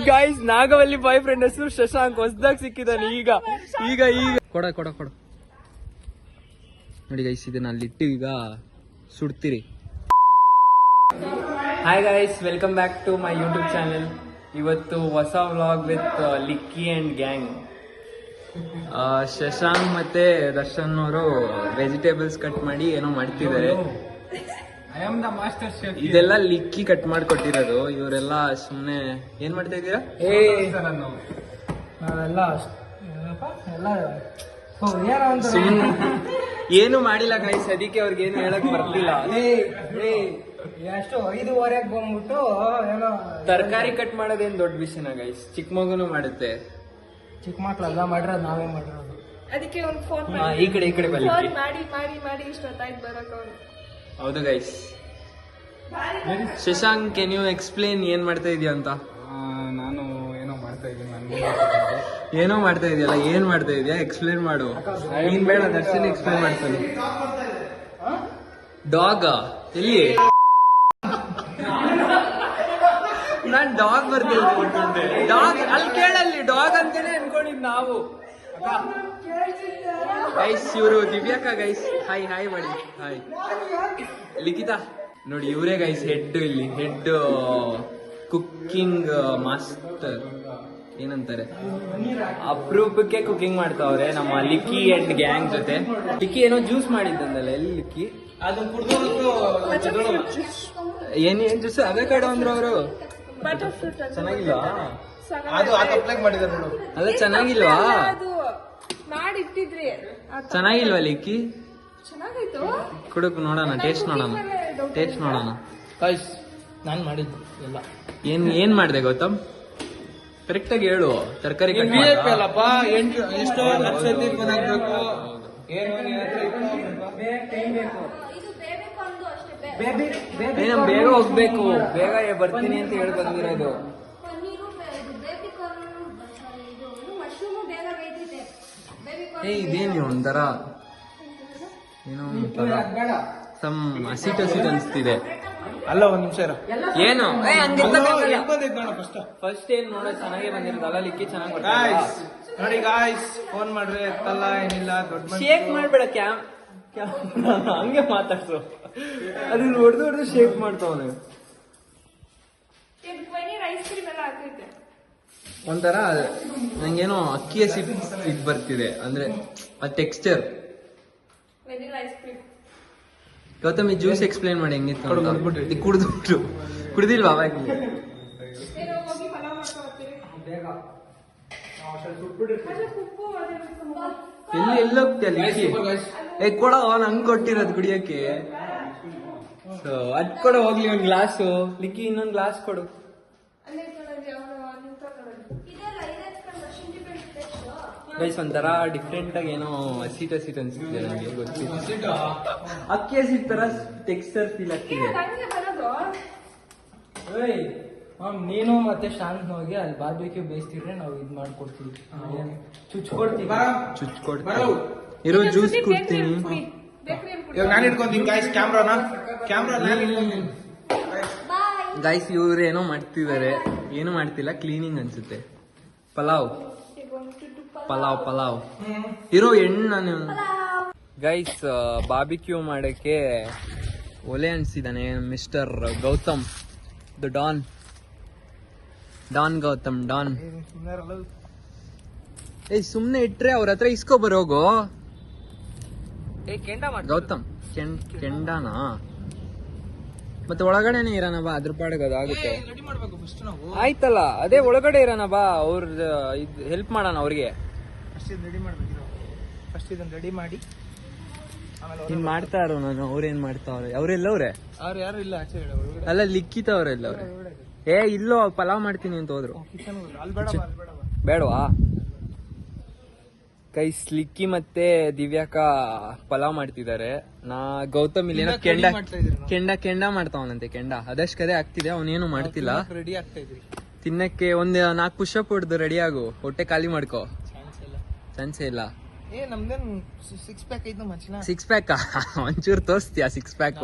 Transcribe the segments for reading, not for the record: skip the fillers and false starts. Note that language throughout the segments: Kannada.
ಗೈಸ್ ನಾಗವಲ್ಲಿ ಬಾಯ್ ಫ್ರೆಂಡ್ ಹೆಸರು ಶಶಾಂಕ್, ಹೊಸದಾಗಿ ಸಿಕ್ಕಿದ್ದಾನೆ ಈಗ ಈಗ ಈಗ ಕೊಡ ಕೊಡ ಕೊಡ ನೋಡಿ ಗೈಸ್, ಇದನ್ನ ಅಲ್ಲಿಟ್ಟು ಈಗ ಸುಡ್ತೀರಿ. Hi guys, welcome back to my YouTube channel. ಇವತ್ತು ಹೊಸ vlog with Likki and gang. Shashank ಮತ್ತೆ ದರ್ಶನ್ ಅವರು ವೆಜಿಟೇಬಲ್ಸ್ ಕಟ್ ಮಾಡಿ ಏನೋ ಮಾಡ್ತಿದ್ದಾರೆ. ಇದೆಲ್ಲ ಲಿಕ್ಕಿ ಕಟ್ ಮಾಡಿಕೊಟ್ಟಿರೋದು. ಇವರೆಲ್ಲ ಸುಮ್ನೆ ಏನ್ ಮಾಡ್ತಾ ಇದ್ದೀರಾ? ಏನು ಮಾಡಿಲ್ಲ ಗೈಸ್, ಅದಕ್ಕೆ ಅವ್ರಿಗೆ ಏನು ಹೇಳಕ್ ಬರ್ಲಿಲ್ಲ. ಎಷ್ಟು 5:15 ಬಂದ್ಬಿಟ್ಟು ಏನೋ ತರಕಾರಿ ಕಟ್ ಮಾಡೋದೇನ್ ದೊಡ್ಡ ವಿಷಯನ ಗೈಸ್, ಚಿಕ್ಕ ಮಗುನು ಮಾಡುತ್ತೆ. ಚಿಕ್ಕ ಮಕ್ಳೆಲ್ಲ ಮಾಡಿರೋದು ನಾವೇ ಮಾಡಿರೋದು. ಅದಕ್ಕೆ ಒಂದು ಫೋನ್ ಈ ಕಡೆ ಮಾಡಿ ಮಾಡಿ ಮಾಡಿ ಮಾಡಿ ಇಷ್ಟೊತ್ತಾಯ್ತು ಬರೋಕೆ ಅವ್ರು. ಹೌದು guys. Shashank, can you explain ಏನ್ ಮಾಡ್ತಾ ಇದೀಯ ಅಂತ? ನಾನು ಏನೋ ಮಾಡ್ತಾ ಇದ್ದೀನಿ. ಏನೋ ಮಾಡ್ತಾ ಇದೆಯಲ್ಲ, ಏನ್ ಮಾಡ್ತಾ ಇದೀಯಾ ಎಕ್ಸ್ಪ್ಲೇನ್ ಮಾಡು. ನೀನ್ ಬೇಡ, ದರ್ಶನ್ ಎಕ್ಸ್ಪ್ಲೇನ್ ಮಾಡ್ತಾನೆ. ಡಾಗ್ ಎಲ್ಲಿ? ನಾನ್ ಡಾಗ್ ಬರ್ತಿದ್ದೆ. ಡಾಗ್ ಅಲ್ಲಿ ಕೇಳಲ್ಲಿ, ಡಾಗ್ ಅಂತಾನೆ ಅನ್ಕೊಂಡಿದ್ ನಾವು. ಗೈಸ್ ಇವರು ದಿವ್ಯಾಕ ಗೈಸ್, ಹಾಯ್ ಹಾಯ್ ಮಾಡಿ. ಹಾಯ್ ಲಿಖಿತಾ ನೋಡಿ, ಇವರೇ ಗೈಸ್ ಹೆಡ್. ಇಲ್ಲಿ ಹೆಡ್ ಕುಕ್ಕಿಂಗ್ ಮಾಸ್ಟರ್ ಏನಂತಾರೆ, ಅಪರೂಪಕ್ಕೆ ಕುಕಿಂಗ್ ಮಾಡ್ತಾವ್ರೆ ನಮ್ಮ ಲಿಕ್ಕಿ ಅಂಡ್ ಗ್ಯಾಂಗ್ ಜೊತೆ. ಲಿಕ್ಕಿ ಏನೋ ಜ್ಯೂಸ್ ಮಾಡಿದ್ದಂದಲ್ಲ, ಎಲ್ಲಿ ಲಿಕ್ಕಿ? ಏನ್ ಜ್ಯೂಸ್? ಅವೇ ಕಡೆ ಅಂದ್ರು ಅವರು. ಚೆನ್ನಾಗಿಲ್ವಾ? ಅಲ್ಲ ಚೆನ್ನಾಗಿಲ್ವಾ? ಮಾಡಿಟ್ಟಿದ್ರಿ ಚೆನ್ನಾಗಿಲ್ವಾ ಲಿಕ್ಕಿ? ಚೆನ್ನಾಗಾಯ್ತು. ಕುಡುಕ್ ನೋಡೋಣ, ಟೇಸ್ಟ್ ನೋಡೋಣ, ಟೇಸ್ಟ್ ನೋಡೋಣ. ಗೈಸ್ ನಾನ್ ಮಾಡಿದ್ದು ಎಲ್ಲ. ಏನ್ ಮಾಡಿದೆ ಗೌತಮ್? ಕರೆಕ್ಟ್ ಆಗಿ ಹೇಳು. ತರಕಾರಿ ಕಟ್ ಅಲ್ಲಪ್ಪ, ಎಷ್ಟೋ ಲಕ್ಷ ಬಂದಾಗ್ಬೇಕು. ಬೇಗ ಹೋಗ್ಬೇಕು, ಬೇಗ ಬರ್ತೀನಿ ಅಂತ ಹೇಳಿ ಬಂದಿರೋದು. ಇದೇನು ಒಂಥರ ಏನೋ ಸಮ್ ಹಸಿಟ್ ಹಸಿಟ್ ಅನ್ಸ್ತಿದೆ. ಅಲ್ಲ, ಒಂದ್ ನಿಮಿಷ ಏನು ಫಸ್ಟ್ ಏನ್ ನೋಡ ಚೆನ್ನಾಗೇ ಬಂದಿರೋದಲ್ಲ ಲಿಕ್ಕಿ, ಚೆನ್ನಾಗಿ ನೋಡಿ ಗಾಯ್ಸ್, ಫೋನ್ ಮಾಡ್ರಿ ಎತ್ತಲ್ಲ, ಏನಿಲ್ಲ. ದೊಡ್ಡ ಶೇಕ್ ಮಾಡ್ಬೇಡ, ಹಂಗೆ ಮಾತಾಡ್ಸು. ಅದನ್ನ ಹೊಡೆದು ಶೇಕ್ ಮಾಡ್ತಾವನೆ. ಐಸ್ ಕ್ರೀಮ್ ಎಲ್ಲ ಹಾಕೈತೆ. ಒಂಥರ ನಂಗೇನೋ ಅಕ್ಕಿ ಹಸಿ ಇದ್ ಬರ್ತಿದೆ, ಅಂದ್ರೆ ಆ texture. Vanilla ice cream. Gautam, ಈ ಜ್ಯೂಸ್ ಎಕ್ಸ್ಪ್ಲೈನ್ ಮಾಡಿ ಹೆಂಗಿತ್ತು ಅಂತ. ಕುಡ್ದು ಕುಡ್ದಿಲ್ವಾ ಅವಾಗ? ಏನೋ ಹೋಗಿ ಪಲಾವ್ ಮಾಡ್ಕೊಳ್ತೀರಿ ಬೇಗ. ಎಲ್ಲಿ ಹೋಗ್ತೀಯ ಲಿಕ್ಕಿ? ಕೊಡ, ನಂಗೆ ಕೊಟ್ಟಿರೋದು ಕುಡಿಯಕ್ಕೆ. ಅದ್ ಕೊಡ ಹೋಗ್ಲಿ, ಒಂದ್ ಗ್ಲಾಸು. ಲಿಕ್ಕಿ ಇನ್ನೊಂದ್ ಗ್ಲಾಸ್ ಕೊಡು. ಗೈಸ್ ಒಂಥರ ಡಿಫ್ರೆಂಟ್ ಆಗಿ ಏನೋ ಹಸಿಟ್ ಹಸಿಟ್ ಅನ್ಸುತ್ತೆ ನನಗೆ, ಗೊತ್ತಿಲ್ಲ. ಅಕ್ಕಿ ಹಸಿಟ್ ತರ ಟೆಕ್ಸ್ಚರ್ ಫೀಲ್ ಆಗ್ತಿದೆ. ನೀನು ಮತ್ತೆ ಶಾಂತ್ ಹೋಗಿ ಅಲ್ಲಿ ಬಾರ್ಬಿಕ್ಯೂ ಬೇಯಿಸ್ತಿದ್ರೆ ನಾವು ಇದ್ ಮಾಡ್ಕೊಡ್ತೀವಿ, ಚುಚ್ಕೊಡ್ತೀವಿ. ಇರೋ ಜ್ಯೂಸ್ ಕೊಡ್ತೀನಿ. ಇವಾಗ ನಾನು ಇಟ್ಕೊಂತೀನಿ ಗಾಯ್ಸ್ ಕ್ಯಾಮ್ರಾ. ಗೈಸ್ ಇವ್ರು ಏನೋ ಮಾಡ್ತಿದ್ದಾರೆ, ಏನು ಮಾಡ್ತಿಲ್ಲ, ಕ್ಲೀನಿಂಗ್ ಅನ್ಸುತ್ತೆ. ಪಲಾವ್ ಇರೋ ಎಣ್ಣೆ. ಗೈಸ್ ಬಾರ್ಬಿಕ್ಯೂ ಮಾಡಕ್ಕೆ ಒಲೆ ಅನ್ಸಿದಾನೆ mister Gautam, the don Gautam don. ಸುಮ್ನೆ ಇಟ್ರೆ ಅವ್ರ ಹತ್ರ ಇಸ್ಕೊ ಬರೋಗೋ. ಗೌತಮ್ ಕೆಂಡಾನಾ? ಮತ್ತೆ ಒಳಗಡೆನೆ ಇರೋಣ ಬಾ, ಅದ್ರ ಪಾಡಿಗೆ ಅದಾಗುತ್ತೆ. ಆಯ್ತಲ್ಲ, ಅದೇ ಒಳಗಡೆ ಇರೋಣ ಬಾ, ಅವ್ರ ಹೆಲ್ಪ್ ಮಾಡೋಣ ಅವ್ರಿಗೆ. ಫಸ್ಟ್ ಇದನ್ನ ರೆಡಿ ಮಾಡಿ ನೀನ್ ಮಾಡ್ತಾರೋ ನಾನು, ಅವ್ರೇನ್ ಮಾಡ್ತಾವ್ರೆ? ಅವ್ರೆಲ್ಲವ್ರೆ? ಅವ್ರು ಯಾರು ಇಲ್ಲ, ಆಚೆ ಅಲ್ಲ ಲಿಖಿತ ಅವ್ರೆಲ್ಲವ್ರೆ? ಇಲ್ಲೋ ಪಲಾವ್ ಮಾಡ್ತೀನಿ ಅಂತ ಹೋದ್ರು. ಬೇಡವಾ? ಕೈಸ್ ಲಿಕ್ಕಿ ಮತ್ತೆ ದಿವ್ಯಾಕ ಪಲಾವ್ ಮಾಡ್ತಿದ್ದಾರೆ. ಗೌತಮ್ ಇಲ್ಲಿ ಏನೋ ಕೆಂಡ ಮಾಡ್ತಾವನಂತೆ. ಅದಷ್ಟು ಕದೆ ಆಗ್ತಿದೆ, ಅವನೇನು ಮಾಡ್ತಿಲ್ಲ. ರೆಡಿ ಆಗ್ತಾ ಇದ್ರಿ ತಿನ್ನಕ್ಕೆ. ಒಂದ್ 4 ಪುಷಪ್ ಹೊಡ್ದು ರೆಡಿ ಆಗು, ಹೊಟ್ಟೆ ಖಾಲಿ ಮಾಡ್ಕೋ. ಚಾನ್ಸೇ ಇಲ್ಲ. ನಮ್ದೇನ್ 6 ಪ್ಯಾಕ್ ಐದು ಮಚ್ಚನ. 6 ಪ್ಯಾಕ್ ಒಂಚೂರು ತೋರಿಸ್ತೀಯಾ? 6 ಪ್ಯಾಕ್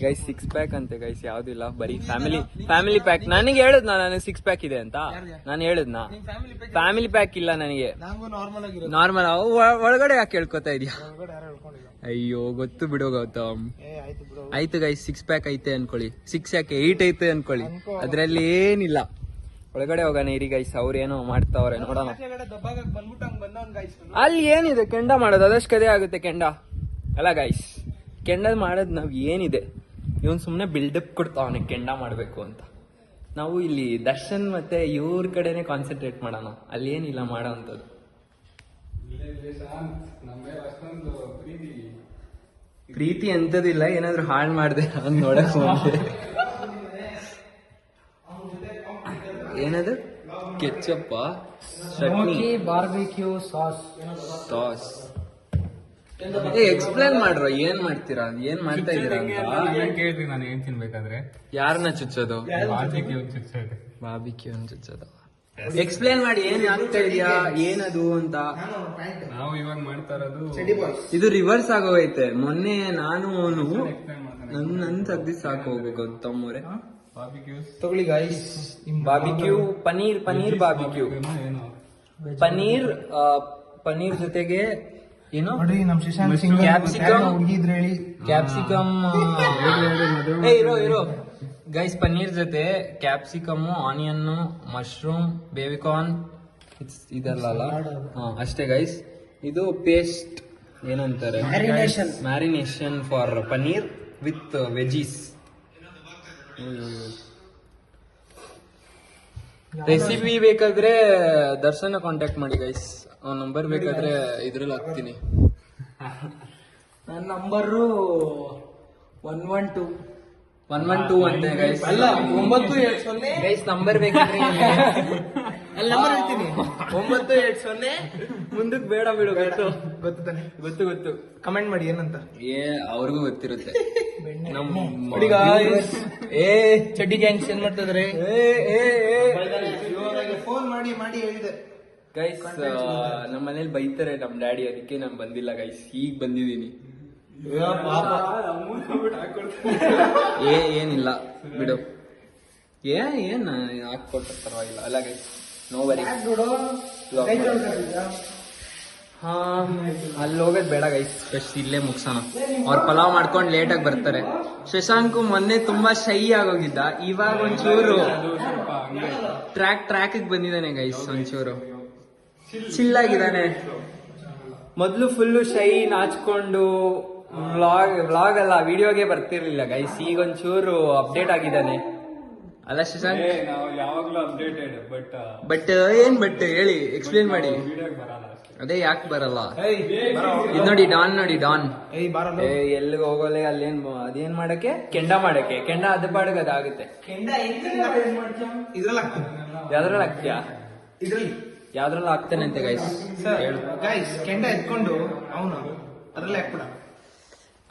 ಗೈಸ್ 6 ಪ್ಯಾಕ್ ಅಂತೆ ಗೈಸ್, ಯಾವ್ದಿಲ್ಲ ಬರೀ ಫ್ಯಾಮಿಲಿ ಪ್ಯಾಕ್. ನನಗೆ ಹೇಳಿದ್ನಾ ನನಗೆ 6 ಪ್ಯಾಕ್ ಇದೆ ಅಂತ? ನಾನು ಹೇಳಿದ್ನಾ? ಫ್ಯಾಮಿಲಿ ಪ್ಯಾಕ್ ಇಲ್ಲ ನನಗೆ, ನಾರ್ಮಲ್. ಒಳಗಡೆ ಯಾಕೆ ಕೇಳ್ಕೊತಾ ಇದೀಯಾ? ಅಯ್ಯೋ ಗೊತ್ತು ಬಿಡೋ ಗೌತಮ್. ಆಯ್ತು ಗೈಸ್ 6 ಪ್ಯಾಕ್ ಐತೆ ಅನ್ಕೊಳ್ಳಿ, 6 ಯಾಕೆ 8 ಐತೆ ಅನ್ಕೊಳ್ಳಿ, ಅದ್ರಲ್ಲಿ ಏನಿಲ್ಲ. ಒಳಗಡೆ ಹೋಗೋಣ ಇರಿ ಗೈಸ್, ಅವ್ರೇನೋ ಮಾಡ್ತಾವ್ರೆ ನೋಡೋಣ. ಅಲ್ಲಿ ಏನಿದೆ ಕೆಂಡ ಮಾಡೋದು, ಅದಷ್ಟು ಕದೇ ಆಗುತ್ತೆ ಕೆಂಡ ಅಲ್ಲ ಗೈಸ್. ಕೆಂಡ ಮಾಡೋದು ನಾವ್ ಏನಿದೆ, ಇವನ್ ಸುಮ್ನೆ ಬಿಲ್ಡಪ್ ಕೊಡ್ತಾವನೆ ಕೆಂಡ ಮಾಡ್ಬೇಕು ಅಂತ. ನಾವು ಇಲ್ಲಿ ದರ್ಶನ್ ಮತ್ತೆ ಇವ್ರ ಕಡೆನೆ ಕಾನ್ಸಂಟ್ರೇಟ್ ಮಾಡೋಣ, ಅಲ್ಲಿ ಏನಿಲ್ಲ ಮಾಡೋ ಅಂತದ್ದು. ಪ್ರೀತಿ ಎಂತದಿಲ್ಲ, ಏನಾದ್ರು ಹಾಳು ಮಾಡ್ದೆ ಅಂತ ನೋಡಕ್ ಬಂದೆ. ಏನದು ಕೆಚ್ಚಪ್ಪ, ಚಟ್ನಿ, ಬಾರ್ಬಿಕ್ಯೂ ಸಾಸ್. ಎಕ್ಸ್ಪ್ಲೇನ್ ಮಾಡ್ರೋ, ಏನ್ ಮಾಡ್ತೀರಾ, ಏನ್ ಮಾಡ್ತಾ ಇದೀರಾ ಅಂತ ಕೇಳ್ರಿ. ನಾನು ಏನ್ ತಿನ್ಬೇಕಾದ್ರೆ ಯಾರನ್ನ ಚುಚ್ಚೋದು? ಬಾರ್ಬಿಕ್ಯೂ ಚುಚ್ಚೋದು. ಎಕ್ಸ್ಪ್ಲೇನ್ ಮಾಡಿ, ಏನ್ ಆಗ್ತಾ ಇದೆಯಾ, ಏನದು ಅಂತ. ನಾವು ಇವಾಗ ಮಾಡ್ತಾ ಇರೋದು ಇದು ರಿವರ್ಸ್ ಆಗೋಗೈತೆ. ಮೊನ್ನೆ ನಾನು ನನ್ ತೆಗ್ದಿ ಸಾಕು ಹೋಗು ಗೌತಮ್ಮವ್ರೆ. ತಗೊಳ್ಳಿ ಗೈಸ್, ಬಾರ್ಬಿಕ್ಯೂ ಪನೀರ್ ಬಾರ್ಬಿಕ್ಯೂ ಏನು ಪನೀರ್ ಜೊತೆಗೆ ಏನು ನೋಡ್ರಿ ನಮ್ ಶಶಾಂಕ್ ಸಿಂಗ್ ಹುಡುಗಿದ್ರೆ ಹೇಳಿ ಕ್ಯಾಪ್ಸಿಕಮ್. ಇರೋ ಗೈಸ್, ಪನ್ನೀರ್ ಜೊತೆ ಕ್ಯಾಪ್ಸಿಕಮ್, ಆನಿಯನ್, ಮಶ್ರೂಮ್, ಬೇಬಿಕಾರ್ನ್ ಇದಲ್ಲ ಅಷ್ಟೇ ಗೈಸ್. ಇದು ಪೇಸ್ಟ್ ಏನಂತಾರೆ, marination for paneer with veggies. Recipe ಬೇಕಾದ್ರೆ ದರ್ಶನ ಕಾಂಟ್ಯಾಕ್ಟ್ ಮಾಡಿ ಗೈಸ್, ಅವ್ನ ನಂಬರ್ ಬೇಕಾದ್ರೆ ಇದ್ರಲ್ಲಿ ಹಾಕ್ತೀನಿ. ನನ್ನ ನಂಬರು 112 ಅಂತೆ ಗೈಸ್. ಅಲ್ಲ 970 ಗೈಸ್ ನಂಬರ್ ಬೇಕಾದ್ರೆ ಅಲ್ಲಿ ನಂಬರ್ ಹೇಳ್ತೀನಿ 980 ಮುಂದಕ್ಕೆ ಬೇಡ ಬಿಡು. ಗೊತ್ತು ತಾನೆ? ಗೊತ್ತು ಕಮೆಂಟ್ ಮಾಡಿ ಏನಂತ. ಅವ್ರಿಗೂ ಗೊತ್ತಿರುತ್ತೆ. ಚಡ್ಡಿ ಗ್ಯಾಂಗ್ಸ್ ಏನ್ ಮಾಡ್ತಿದ್ರೆ ಫೋನ್ ಮಾಡಿ ಹೇಳಿದೆ ಗೈಸ್. ನಮ್ಮ ಮನೇಲಿ ಬೈತಾರೆ ನಮ್ ಡ್ಯಾಡಿ, ಅದಕ್ಕೆ ನಾನ್ ಬಂದಿಲ್ಲ ಗೈಸ್, ಈಗ ಬಂದಿದೀನಿ. ಏನಿಲ್ಲ ಬಿಡು, ಏನ್ ಹಾಕೊಟ್ರೆ ಪರವಾಗಿಲ್ಲ ಅಲ್ಲ ಗೈಸ್, ನೋ ವರಿ. ಹಾ ಅಲ್ಲಿ ಹೋಗೋದ್ ಬೇಡ ಗೈಸ್, ಫಸ್ಟ್ ಇಲ್ಲೇ ಮುಗ್ಸೋಣ. ಅವ್ರು ಪಲಾವ್ ಮಾಡ್ಕೊಂಡು ಲೇಟಾಗಿ ಬರ್ತಾರೆ. ಶಶಾಂಕು ಮೊನ್ನೆ ತುಂಬಾ ಶೈ ಆಗೋಗಿದ್ದ, ಇವಾಗ ಒಂಚೂರು ಟ್ರ್ಯಾಕ್ ಬಂದಿದ್ದಾನೆ ಗೈಸ್, ಒಂಚೂರು ಚಿಲ್ಲಾಗಿದ್ದಾನೆ. ಮೊದ್ಲು ಫುಲ್ಲು ಶೈ ನಾಚ್ಕೊಂಡು ವ್ಲಾಗ್ ಅಲ್ಲ ವಿಡಿಯೋಗೆ ಬರ್ತಿರ್ಲಿಲ್ಲ ಗೈಸ್, ಈಗ ಒಂಚೂರು ಅಪ್ಡೇಟ್ ಆಗಿದ್ದಾನೆ ಅಲ್ಲ ಶಶಾಂಕ್? ನಾವು ಯಾವಾಗ್ಲೂ ಅಪ್ಡೇಟೆಡ್, ಬಟ್ ಏನ್ ಹೇಳಿ, ಎಕ್ಸ್ಪ್ಲೇನ್ ಮಾಡಿ. ಅದೇ ಯಾಕೆ ಬರಲ್ಲ? ಇದು ನೋಡಿ ಡಾನ್ ಎಲ್ಲಿಗೆ ಹೋಗೋಲೆ, ಅಲ್ಲೇನ್ ಅದೇನ್ ಮಾಡಕ್ಕೆ, ಕೆಂಡ ಅದು ಪಾಡಿಗೆ ಅದಾಗುತ್ತೆ. ಯಾವ್ದ್ರಲ್ಲಿ ಹಾಕ್ತೀಯಾ? ಯಾವ್ದ್ರಲ್ಲಿ ಹಾಕ್ತಾನೆ ಅಂತೆ ಗೈಸ್, ಕೆಂಡ ಎತ್ಕೊಂಡು ಅವನು ಅದ್ರಲ್ಲೇ ಹಾಕ್ಬಿಡ.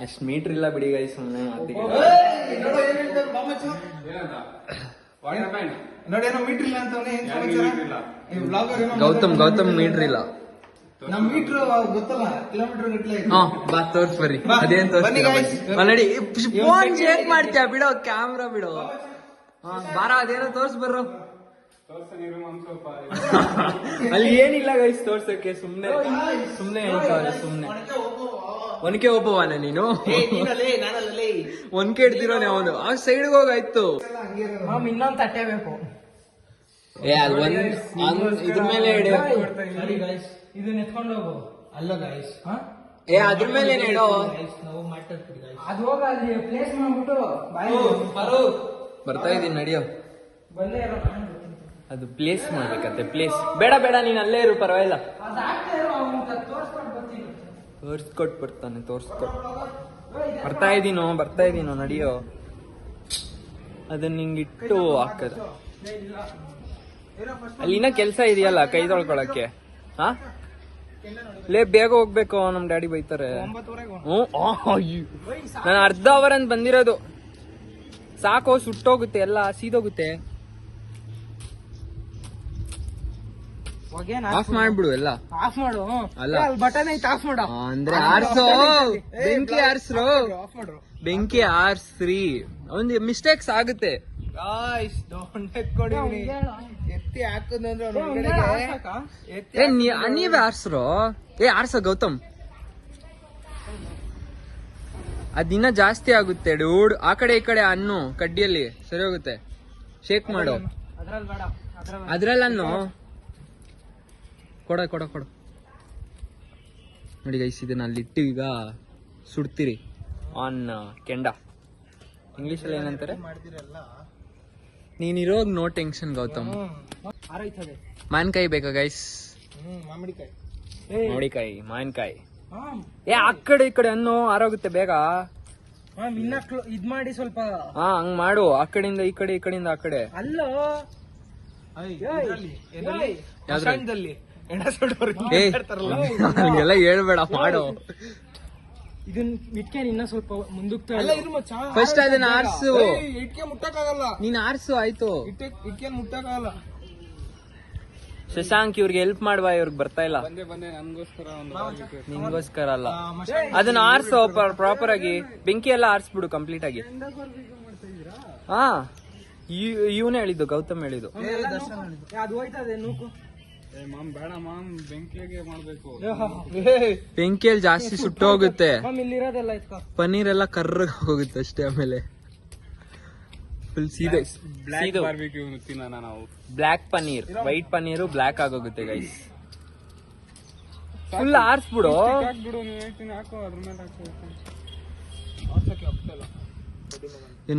ಅಷ್ಟ್ ಮೀಟರ್ ಇಲ್ಲ ಬಿಡಿ ಗೈಸ್, ಸುಮ್ಮನೆ ಮಾತಿಗೆ. ನೋಡಿ ಏನೋ ಮೀಟರ್ ಇಲ್ಲ ಅಂತ ಗೌತಮ್ ಮೀಟರ್ ಇಲ್ಲ. ನಮ್ ಮೀಟರ್ ಗೊತ್ತಲ್ಲ, ಕಿಲೋಮೀಟರ್ ಗಟ್ಲೆ. ಬಾ ತೋರ್ಸ್ ಬರ್ರಿ, ಅದೇನ್ ನೋಡಿ ಫೋನ್ ಚೇಂಜ್ ಮಾಡ್ತೀಯ ಬಿಡೋ, ಕ್ಯಾಮ್ರಾ ಬಿಡೋ. ಬಾರ ಅದೇನೋ ತೋರ್ಸ್ ಬರ್ರೋ. ಅಲ್ಲಿ ಏನಿಲ್ಲ ಗೈಸ್ ತೋರ್ಸಕ್ಕೆ, ಸುಮ್ನೆ ಹೇಳ್ತಾವ್ರೆ. ಸುಮ್ನೆ ಒನಕೆ ಒಬ್ಬವಾನ ನೀನು, ಒನಕೆ ಇಡ್ತಿರೋನೆ ಅವನು. ಆ ಸೈಡ್ಗೆ ಹೋಗಾಯ್ತು. ಇನ್ನೊಂದ್ ತಟ್ಟೆ ಬೇಕು. ಅದು ಇದ್ರ ಮೇಲೆ ಇಡು. ಇದನ್ನ ಎತ್ಕೊಂಡು ಹೋಗು. ಅಲ್ಲ ಗೈಸ್, ಅದ್ರ ಮೇಲೆ ಇಡೋ. ನಾವು ಮಾತಾಡ್ತೀವಿ ಗೈಸ್. ಅದು ಹೋಗ ಅಲ್ಲಿ ಪ್ಲೇಸ್ ಮಾಡ್ಬಿಟ್ಟು ಬರ್ತಾ ಇದೀನಿ ನಡಿಯೋ. ಬಂದೇ ಇರೋ ಅದು ಪ್ಲೇಸ್ ಮಾಡ್ಬೇಕಂತೆ. ಪ್ಲೇಸ್ ಬೇಡ ನೀನ್ ಅಲ್ಲೇ ಇರು, ಪರವಾಗಿಲ್ಲ. ತೋರ್ಸ್ಕೊಟ್ ಬರ್ತಾನೆ, ಬರ್ತಾ ಇದೀನೋ ನಡಿಯೋ. ಅದನ್ನ ಹಿಂಗಿಟ್ಟು ಹಾಕದ. ಅಲ್ಲಿನ ಕೆಲ್ಸ ಇದೆಯಲ್ಲ ಕೈ ತೊಳ್ಕೊಳಕ್ಕೆ. ಬೇಗ ಹೋಗ್ಬೇಕು, ನಮ್ ಡ್ಯಾಡಿ ಬೈತಾರೆ. ನಾನು ಅರ್ಧ ಅವರ್ ಅಂತ ಬಂದಿರೋದು, ಸಾಕು, ಸುಟ್ಟೋಗುತ್ತೆ ಎಲ್ಲ, ಸೀದೋಗುತ್ತೆ. ಆಫ್ ಮಾಡ್ಬಿಡು ಎಲ್ಲ. ಆಫ್ ಮಾಡು. ಅಲ್ಲ. ಬಟನ್ ಐತೆ, ಆಫ್ ಮಾಡು. ಅಂದ್ರೆ ಆರ್ಸೋ, ಬೆಂಕಿ ಆರ್ಸ್ರು, ಆಫ್ ಮಾಡ್ರು ಬೆಂಕಿ ಆರ್ಸ್ರಿ. ಒಂದು ಮಿಸ್ಟೇಕ್ಸ್ ಆಗುತ್ತೆ. ಗಾಯ್ಸ್ ಡೋಂಟ್ ಎತ್ಕೊಡಿ ಎತ್ತಿ ಹಾಕುದಂದ್ರೆ ನೀವೇ ಆರ್ಸ್ರು. ಆರ್ಸ ಗೌತಮ್, ಅದಿನ್ನ ಜಾಸ್ತಿ ಆಗುತ್ತೆ ಡೂಡ್. ಆ ಕಡೆ ಈ ಕಡೆ ಅನ್ನು ಕಡ್ಡಿಯಲ್ಲಿ ಸರಿ ಹೋಗುತ್ತೆ. ಶೇಕ್ ಮಾಡು. ಅದ್ರಲ್ಲಿ ಬೇಡ, ಅದ್ರಲ್ಲನ್ನು ಕೊಡ ಕೊಡ ಕೊಡ. ನೋಡಿ ಗೈಸ್, ಇದನ್ನ ಅಲ್ಲಿಟ್ಟು ಈಗ ಸುಡ್ತೀರಿ ಆನ್ ಕೆಂಡ. ಇಂಗ್ಲಿಷಲ್ಲಿ ಏನಂತಾರೆ? ನೀನಿರೋಗ್ ನೋ ಟೆನ್ಷನ್ ಗೌತಮ್. ಆರೈತದೆ. ಮಾವಿನಕಾಯಿ ಬೇಕಾ ಗೈಸ್? ಮಾಮಿಡಿಕಾಯಿ, ಮಾವಿನಕಾಯಿ, ಮಾವಿನಕಾಯಿ. ಆ ಕಡೆ ಈ ಕಡೆ ಅನ್ನು ಆರೋಗುತ್ತೆ ಬೇಗ. ಇನ್ನ ಇದ್ ಮಾಡಿ ಸ್ವಲ್ಪ. ಹಂಗ್ ಮಾಡು. ಆ ಕಡೆಯಿಂದ ಈ ಕಡೆ, ಈ ಕಡೆಯಿಂದ ಆ ಕಡೆ. ಅಲ್ಲೋ ಮಸಾಣದಲ್ಲಿ ಎಣ ಸುಡೋರು ಹಂಗೆಲ್ಲ ಹೇಳ್ಬೇಡ, ಮಾಡು. ಇದನ್ ಇಟ್ಕೆ ಇನ್ನ ಸ್ವಲ್ಪ ಮುಂದಕ್ಕೆ. ಅಲ್ಲ ಇರು ಮಚ್ಚ, ಫಸ್ಟ್ ಅದನ್ನ ಆರ್ಸು. ಇಟ್ಕೆ ಮುಟ್ಟಕ್ಕಾಗಲ್ಲ. ನೀನ್ ಆರ್ಸು ಆಯ್ತು. ಇಟ್ಕೆ ಮುಟ್ಟಕ್ಕಾಗಲ್ಲ. ಶಶಾಂಕ್ ಇವ್ರಿಗೆ ಹೆಲ್ಪ್ ಮಾಡುವ, ಇವ್ರಿಗೆ ಬರ್ತಾ ಇಲ್ಲ. ನಿನ್ಗೋಸ್ಕರ ಅಲ್ಲ, ಅದನ್ನ ಆರ್ಸು ಪ್ರಾಪರ್ ಆಗಿ. ಬೆಂಕಿ ಎಲ್ಲ ಆರ್ಸ್ಬಿಡು ಕಂಪ್ಲೀಟ್ ಆಗಿ. ಹಾ, ಇವನೇ ಹೇಳಿದ್ದು, ಗೌತಮ್ ಹೇಳಿದ್ದು. ಅದು ಹೋಯ್ತದೆ ನೂಕು. ಬೆಂಕಿಯಲ್ಲಿ ಜಾಸ್ತಿ ಸುಟ್ಟೋಗುತ್ತೆ. ಇಲ್ಲಿರೋದೆಲ್ಲ ಇಟ್ಕೋ. ಪನ್ನೀರ್ ಎಲ್ಲ ಕರ್ರಗ್ ಹೋಗುತ್ತೆ ಅಷ್ಟೇ. ಆಮೇಲೆ ಫುಲ್ ಸೀದೆ black paneer, white paneer black ಆಗೋಗುತ್ತೆ ಗೈಸ್. ಫುಲ್ ಆರ್ಸ್ಬಿಡು.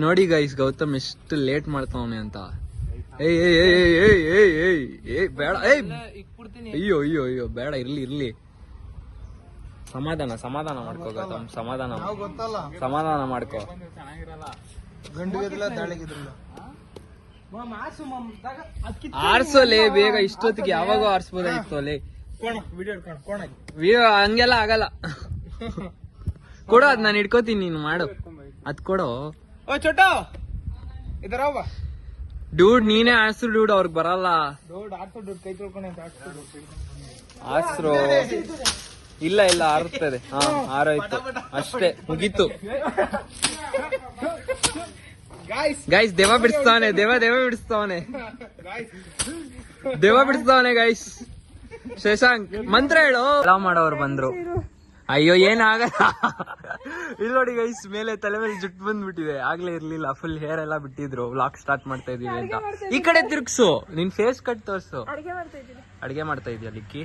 ನೋಡಿ ಗೈಸ್, ಗೌತಮ್ ಎಷ್ಟು ಲೇಟ್ ಮಾಡ್ತಾವನೆ ಅಂತ. ಬೇಡ, ಅಯ್ಯೋ ಅಯ್ಯೋ ಅಯ್ಯೋ ಬೇಡ, ಇರ್ಲಿ ಇರ್ಲಿ. ಸಮಾಧಾನ ಮಾಡ್ಕೋ ಗೌತಮ್, ಸಮಾಧಾನ ಮಾಡ್ಕೋ. ಆರ್ಸೋಲೆ ಬೇಗ, ಇಷ್ಟೊತ್ತಿಗೆ ಯಾವಾಗ ಆರ್ಸ್ಬೋದಾಗಿತ್ತು ಅಲ್ಲೇ. ವಿಡಿಯೋ ಹಂಗೆಲ್ಲ ಆಗಲ್ಲ. ಕೊಡು, ಅದ್ ನಾನು ಇಟ್ಕೋತೀನಿ, ನೀನು ಮಾಡು. ಅದ್ ಕೊಡು. ಓ ಚೋಟ ಇದರ ಡೂಡ್, ನೀನೇ ಆರ್ಸು ಡೂಡ್, ಅವ್ರಿಗೆ ಬರಲ್ಲ. ಕೈ ತೊಳ್ಕೊಂಡೆ ಆರ್ಸ್ರು. ಇಲ್ಲ ಇಲ್ಲ, ಆರುತ್ತದೆ. ಹಾ, ಆರೋಯ್ತು ಅಷ್ಟೇ, ಮುಗೀತು. ಗೈಸ್, ದೇವ ಬಿಡಿಸ್ತಾವನೆ, ದೇವ ಬಿಡಿಸ್ತಾವನೆ ಗೈಸ್. ಶಶಾಂಕ್ ಮಂತ್ರ ಹೇಳು. ಪಲಾವ್ ಮಾಡೋರು ಬಂದ್ರು. ಅಯ್ಯೋ, ಏನಾಗಲ್ಲ. ಇಲ್ಲಿ ನೋಡಿ ಗೈಸ್, ಮೇಲೆ ತಲೆ ಮೇಲೆ ಜುಟ್ಟು ಬಂದ್ಬಿಟ್ಟಿದೆ. ಆಗ್ಲೇ ಇರ್ಲಿಲ್ಲ, ಫುಲ್ ಹೇರ್ ಎಲ್ಲ ಬಿಟ್ಟಿದ್ರು. ವ್ಲಾಗ್ ಸ್ಟಾರ್ಟ್ ಮಾಡ್ತಾ ಇದೀವಿ ಅಂತ. ಈ ಕಡೆ ತಿರ್ಗ್ಸು, ನಿನ್ ಫೇಸ್ ಕಟ್ ತೋರ್ಸು. ಅಡಿಗೆ ಮಾಡ್ತಾ ಇದೀಯ ಲಿಕ್ಕಿ?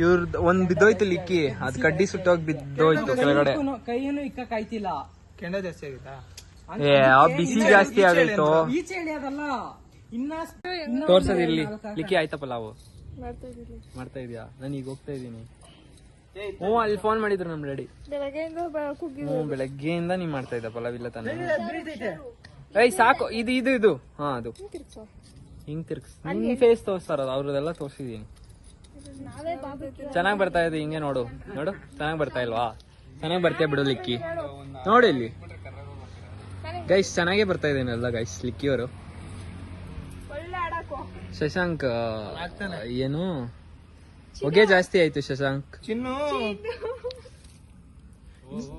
ಇವ್ರದ್ ಒಂದ್ ಬಿದ್ದೋಯ್ತು ಲಿಕ್ಕಿ, ಅದ್ ಕಡ್ಡಿ ಸುಟ್ಟೋಗಿ ಬಿದ್ದೋಯ್ತು ಕೆಳಗಡೆ. ಕೈಯನ್ನು ಇಕ್ಕಾಯ್ತಿಲ್ಲ. ಕೆಂಡ ಜಾಸ್ತಿ ಆಗಿತ್ತಾ? ಬಿಸಿ ಜಾಸ್ತಿ ಆಗೋಯ್ತು. ಈಚೆ ಎಳೆಯೋದಲ್ಲ, ತೋರ್ಸೋದಿರ್ಲಿ. ಲಿಕ್ಕಿ ಆಯ್ತಾ ಪಲಾವು? ಮಾಡ್ತಾ ಇದೀಯಾ? ನಾನು ಈಗ ಹೋಗ್ತಾ ಇದೀನಿ. ಅಲ್ಲಿ ಫೋನ್ ಮಾಡಿದ್ರು ನಮ್ ರೆಡಿ. ಬೆಳಗ್ಗೆಯಿಂದ ನೀವ್ ಮಾಡ್ತಾ ಇದ್ದ ಪಲಾವ್ ಇಲ್ಲ ತಾನೆ? ಸಾಕು, ಇದು ಹಾ, ಅದು ಹಿಂಗ್ ತಿರ್ಗ್ಸ್. ನಿನ್ ಫೇಸ್ ತೋರ್ಸ್ತಾರ, ಅವ್ರದೆಲ್ಲ ತೋರ್ಸಿದೀನಿ. ಚೆನ್ನಾಗ್ ಬರ್ತಾ ಇದೆ, ಹಿಂಗೆ ನೋಡು. ಚೆನ್ನಾಗ್ ಬರ್ತಾ ಇಲ್ವಾ? ಚೆನ್ನಾಗ್ ಬರ್ತೀಯ ಬಿಡು ಲಿಕ್ಕಿ. ನೋಡಿ ಇಲ್ಲಿ ಗೈಸ್, ಚೆನ್ನಾಗೇ ಬರ್ತಾ ಇದೇನಲ್ಲ ಗೈಸ್ ಲಿಕ್ಕಿಯವರು. ಶಶಾಂಕ್ ಏನು ಹೊಗೆ ಜಾಸ್ತಿ ಆಯ್ತು ಶಶಾಂಕ್. ಚಿನ್ನು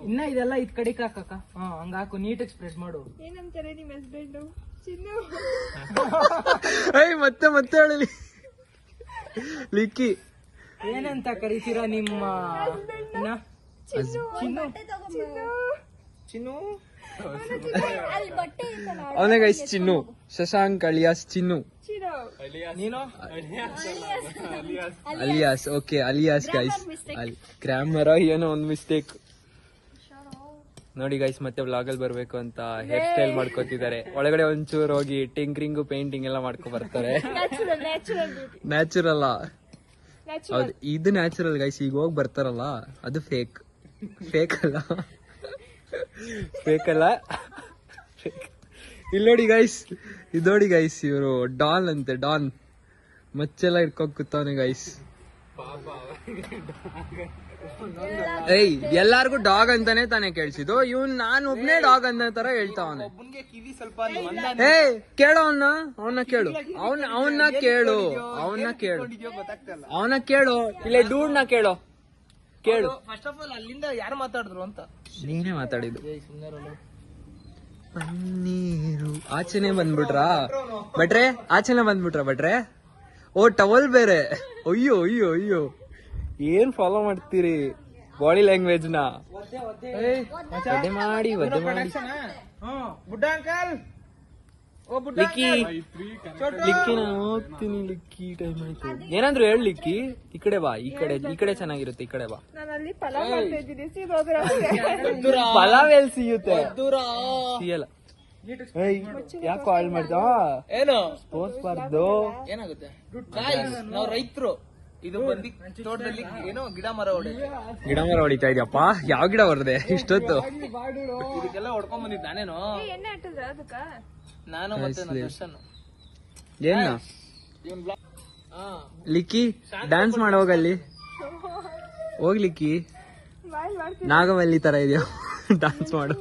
ಇನ್ನ ಇದೆಲ್ಲ ಇದ್ ಕಡಿಕ್ ಹಾಕಕ್ಕ. ಹಂಗ ಹಾಕು, ನೀಟಾಗಿ ಸ್ಪ್ರೆಡ್ ಮಾಡು. ಏನಂತಾರೆ ನಿಮ್ ಹಸ್ಬೆಂಡ್? ಚಿನ್ನು ಮತ್ತೆ ಹೇಳಲಿ ಲಿಕ್ಕಿ. ಏನಂತ ಕರಿತೀರಾ ನಿಮ್ಮ? ಚಿನ್ನು ಅವನೇ ಗೈಸ್ ಚಿನ್ನು. ಶಶಾಂಕ್ ಅಲಿಯಾಸ್ ಚಿನ್ನು. ನೀನು alias. Okay, alias guys. Grammar ಏನೋ ಒಂದ್ ಮಿಸ್ಟೇಕ್. ನೋಡಿ ಗೈಸ್, ಮತ್ತೆ ವ್ಲಾಗ್ ಅಲ್ಲಿ ಬರ್ಬೇಕು ಅಂತ ಹೇರ್ ಸ್ಟೈಲ್ ಮಾಡ್ಕೋತಿದ್ದಾರೆ. ಒಳಗಡೆ ಒಂಚೂರು ಹೋಗಿ ಟಿಂಕ್ರಿಂಗು ಪೇಂಟಿಂಗ್ ಎಲ್ಲ ಮಾಡ್ಕೊ ಬರ್ತಾರೆ. ನ್ಯಾಚುರಲ್. ಹೌದು, ಇದು ನ್ಯಾಚುರಲ್ ಗೈಸ್. ಈಗ ಹೋಗಿ ಬರ್ತಾರಲ್ಲ, ಅದು ಫೇಕ್ ಅಲ್ಲ. ಇಲ್ಲಿ ನೋಡಿ ಗೈಸ್, ಇದು ನೋಡಿ ಗೈಸ್, ಇವರು ಡಾನ್ ಅಂತೆ, ಡಾನ್. ಮಚ್ಚೆಲ್ಲ ಇಟ್ಕೊಂಡ್ ಕೂತವನೆ ಗೈಸ್. ಏಯ್ ಎಲ್ಲಾರ್ಗು ಡಾಗ್ ಅಂತಾನೆ ತಾನೇ ಕೇಳಿಸಿದ್ದು ಇವ್ನ್ ನಾನ್ ಒಬ್ನೇ ಡಾಗ್ ಅನ್ನೋ ತರ ಹೇಳ್ತಾವನೆ. ಒಬ್ಬನ್ಗೆ ಕಿವಿ ಸ್ವಲ್ಪ ಏಯ್ ಕೇಳು ಅವನ್ನ ಕೇಳು ಅವನ್ನ ಕೇಳು ಗೊತ್ತಾಗ್ತಲ್ಲ. ಅವನ ಕೇಳು ಇಲ್ಲ ಡೂಡ್ನ ಕೇಳು ಫಸ್ಟ್ ಆಫ್ ಆಲ್ ಅಲ್ಲಿಂದ ಯಾರು ಮಾತಾಡಿದ್ರು ಅಂತ ನೀನೇ ಮಾತಾಡಿದ್ದು. ಪನ್ನೀರು ಆಚೆನೆ ಬಂದ್ಬಿಟ್ರಾ ಭಟ್ರೆ ಓ ಟವಲ್ ಬೇರೆ. ಅಯ್ಯೋ ಅಯ್ಯೋ ಅಯ್ಯೋ ಏನ್ ಫಾಲೋ ಮಾಡ್ತೀರಿ ಬಾಡಿ ಲ್ಯಾಂಗ್ವೇಜ್ ನ. ಒದ್ದೆ ಮಾಡಿ ಬುಡ್ಡ ಅಂಕಲ್ ಲಿಕ್ಕಿ ನಾನು ಹೋಗ್ತೀನಿ ಲಿಕ್ಕಿ ಟೈಮ್ ಆಯ್ತು. ಏನಾದ್ರು ಹೇಳಿ ಲಿಕ್ಕಿ ಈ ಕಡೆ ಬಾ ಈ ಕಡೆ ಚೆನ್ನಾಗಿರುತ್ತೆ ಈ ಕಡೆ ಬಾ. ನಾನು ಅಲ್ಲಿ ಪಲಾವ್ ಮಾಡ್ತಾ ಇದ್ದೀನಿ ಸೀದೋದ್ರೆ ಪಲಾವ್ ಎಲ್ಲಿ ಸಿಗುತ್ತೆ ಸಿಯಲ್ಲ. ಯಾಕೆ ಕಾಲ್ ಮಾಡ್ದ ಏನು ತೋರ್ಸ್ಬಾರ್ದು. ಏನಾಗುತ್ತೆ ನಾವು ರೈತರು ಇದು ಬಂದಿ ತೋಟದಲ್ಲಿ ಏನೋ ಗಿಡ ಮರ ಹೊಡಿತಾ ಇದೆಯಪ್ಪ. ಯಾವ ಗಿಡ ಹೊರದೆ ಇಷ್ಟೊತ್ತು? ಇದಕ್ಕೆಲ್ಲ ಹೊಡ್ಕೊಂಡ್ ಬಂದಿದ್ದು ನಾನೇನು ಎಣ್ಣೆ ಹಾಕಿದ್ರ ಅದಕ್ಕ ನಾನು ಮತ್ತೆ ನನ್ನ ದರ್ಶನ್. ಏನ ಲಿಕ್ಕಿ ಡ್ಯಾನ್ಸ್ ಮಾಡೋಗಲ್ಲಿ ಹೋಗ್ಲಿಕ್ಕಿ ಬಾಯ್ ಮಾಡ್ತೀನಿ. ನಾಗವಲ್ಲಿ ತರ ಇದೆಯೋ ಡ್ಯಾನ್ಸ್ ಮಾಡು.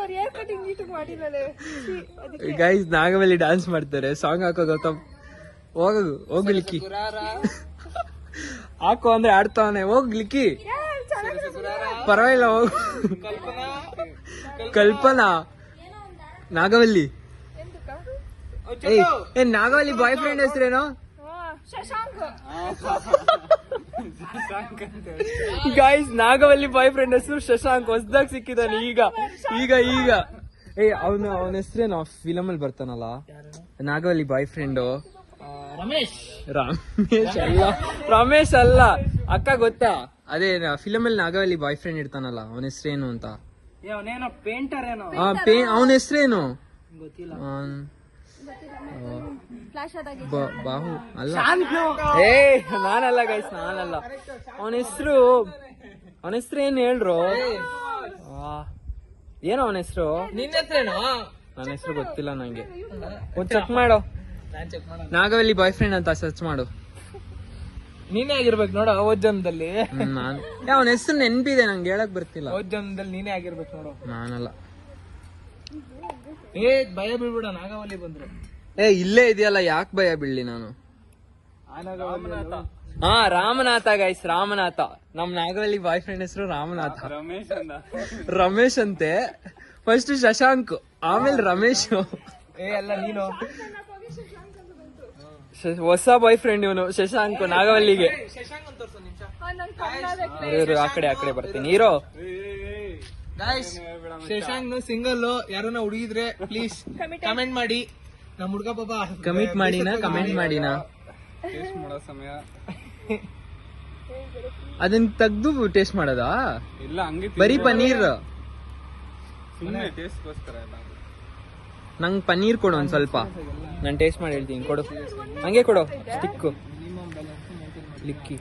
ಅವ್ರು ಹೇರ್ ಕಟಿಂಗ್ ನೀಟಾಗಿ ಮಾಡಿರಲ್ಲ ಗೈಸ್ ನಾಗವಲ್ಲಿ ಡ್ಯಾನ್ಸ್ ಮಾಡ್ತಾರೆ. ಸಾಂಗ್ ಹಾಕೋ ಗೌತಮ್ ಹೋಗು ಲಿಕ್ಕಿ ಹಾಕೋ ಅಂದ್ರೆ ಆಡ್ತಾವನೆ. ಹೋಗ್ಲಿಕ್ಕಿ ಪರವಾಗಿಲ್ಲ ಹೋಗು. ಕಲ್ಪನಾ ನಾಗವಲ್ಲಿ ಏ Nagavalli boy friend ಹೆಸರೇನೋ? Shashank guys Nagavalli boy friend ಹೆಸರು ಶಶಾಂಕ್. ಹೊಸದಾಗಿ ಸಿಕ್ಕಿದಾನೆ ಈಗ ಏ ಅವನ ಹೆಸರೇನೋ ಫಿಲಮ್ ಅಲ್ಲಿ ಬರ್ತಾನಲ್ಲ ನಾಗವಲ್ಲಿ ಬಾಯ್ ಫ್ರೆಂಡು. ರಮೇಶ್ ಅಲ್ಲ ಅಕ್ಕ ಗೊತ್ತಾ? ಅದೇ ಫಿಲಮ್ ಅಲ್ಲಿ ನಾಗವಲ್ಲಿ ಬಾಯ್ ಫ್ರೆಂಡ್ ಇರ್ತಾನಲ್ಲ ಅವನ ಹೆಸರೇನು ಅಂತ. ಅವನೇನೋ ಪೇಂಟರ್ ಏನೋ ಅವನ ಹೆಸರೇನು ಗೊತ್ತಿಲ್ಲ. ಬಾಹು ಅಲ್ಲ. ಏ ನಾನಲ್ಲ ಗೈಸ್ ನಾನಲ್ಲ. ಅವನ ಹೆಸರು ಏನ್ ಹೇಳ್ರು? ಏನೋ ಅವನ ಹೆಸರು? ನಿನ್ನ ಹತ್ರನೋ ನನ್ನ ಹೆಸರು ಗೊತ್ತಿಲ್ಲ ನಂಗೆ. ಒಂದ್ ಚೆಕ್ ಮಾಡು ನಾಗವಲ್ಲಿ ಬಾಯ್ ಫ್ರೆಂಡ್ ಅಂತ ಸರ್ಚ್ ಮಾಡು. ನೀನೇ ಆಗಿರ್ಬೇಕು ನೋಡು. ಓದ್ ಜನ್ಮದಲ್ಲಿ ನಾನು ಅವನ ಹೆಸರು ನೆನ್ಪಿದೆ ನಂಗೆ ಹೇಳಕ್ ಬರ್ತಿಲ್ಲ. ಓದ್ ಜನ್ಮದಲ್ಲಿ ನೀನೇ ಆಗಿರ್ಬೇಕು ನೋಡು. ನಾನಲ್ಲ. ಭಯ ಬೀಳ್ಬಿಡ ನಾಗವಲ್ಲಿ ಬಂದ್ರು. ಇಲ್ಲೇ ಇದೆಯಲ್ಲ ಯಾಕೆ ಭಯ ಬೀಳ್ಲಿ ನಾನು? ರಾಮನಾಥ ಗೈಸ್ ರಾಮನಾಥ. ನಮ್ ನಾಗವಲ್ಲಿ ಬಾಯ್ ಫ್ರೆಂಡ್ ಹೆಸರು ರಾಮನಾಥ. ರಮೇಶ್ ಅಂತೆ. ಫಸ್ಟ್ ಶಶಾಂಕ್ ಆಮೇಲೆ ರಮೇಶ್. ಅಲ್ಲ ನೀನು ಹೊಸ ಬಾಯ್ ಫ್ರೆಂಡ್ ಇವನು ಶಶಾಂಕ್ ನಾಗವಲ್ಲಿಗೆ. ಆ ಕಡೆ ಬರ್ತೀನಿ ಹೀರೋ. ಶಶಾಂಕ್ ಸಿಂಗಲ್ ಯಾರನ್ನ ಹುಡುಗಿದ್ರೆ ಪ್ಲೀಸ್ ಕಮೆಂಟ್ ಮಾಡಿ. ನಮ್ ಹುಡ್ಗ ಪಾಪ ಕಮೆಂಟ್ ಮಾಡಿನ ಅದನ್ನ ತೆಗ್ದು ಟೇಸ್ಟ್ ಮಾಡೋದಾ? ಇಲ್ಲ ಹಂಗೆ ಬರೀ ಪನ್ನೀರ್. ಟೇಸ್ಟ್ಗೋಸ್ಕರ ನಂಗೆ ಪನ್ನೀರ್ ಕೊಡು ಒಂದ್ ಸ್ವಲ್ಪ. ನಾನು ಟೇಸ್ಟ್ ಮಾಡಿ ಹೇಳ್ತೀನಿ. ಕೊಡು ಹಂಗೆ ಕೊಡು ಸ್ಟಿಕ್ ಲಿಕ್ಕಿ.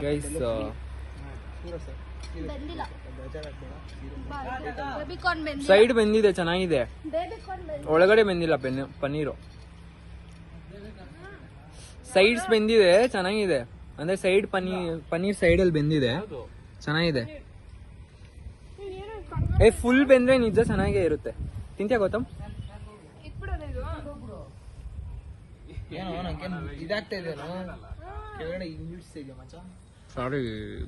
ಗೈಸ್ ಸೈಡ್ ಬೆಂದಿದೆ ಚೆನ್ನಾಗಿದೆ. ಒಳಗಡೆ ಬೆಂದಿಲ್ಲ ಪನ್ನೀರು. ಸೈಡ್ಸ್ ಬೆಂದಿದೆ ಚೆನ್ನಾಗಿದೆ. ಅಂದ್ರೆ ಸೈಡ್ ಪನ್ನೀರ್ ಸೈಡ್ ಅಲ್ಲಿ ಬೆಂದಿದೆ ಚೆನ್ನಾಗಿದೆ. ಫುಲ್ ಬೆಂದ್ರೆ ನಿಜ ಚೆನ್ನಾಗೇ ಇರುತ್ತೆ. ತಿಂತ್ಯಾ ಗೌತಮ್? ಏನೋ ನಂಗೆ ಇದಾಗ್ತಾ ಇದೆ ಕೆಳಗಡೆ ಇಂಗ್ಲಿಷ್ ಇದೆ ಮಚ್ಚ. ಸಾರಿ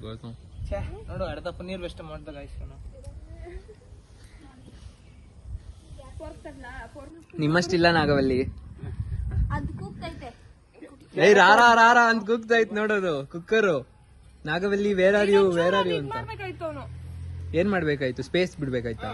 ಗೌತಮ್. ನೋಡು ಅರ್ಧ ಪನ್ನೀರ್ ವೇಸ್ಟ್ ಮಾಡ್ದಾಗ ನಿಮ್ಮಷ್ಟಿಲ್ಲ ನಾಗವಲ್ಲಿ. ರಾರಾ ಅಂತ ಕೂಗ್ತೈತ್ ನೋಡೋದು cooker. Nagavalli where are you ಅಂತ. ಏನ್ ಮಾಡ್ಬೇಕಾಯ್ತು? ಸ್ಪೇಸ್ ಬಿಡ್ಬೇಕಾಯ್ತಾ?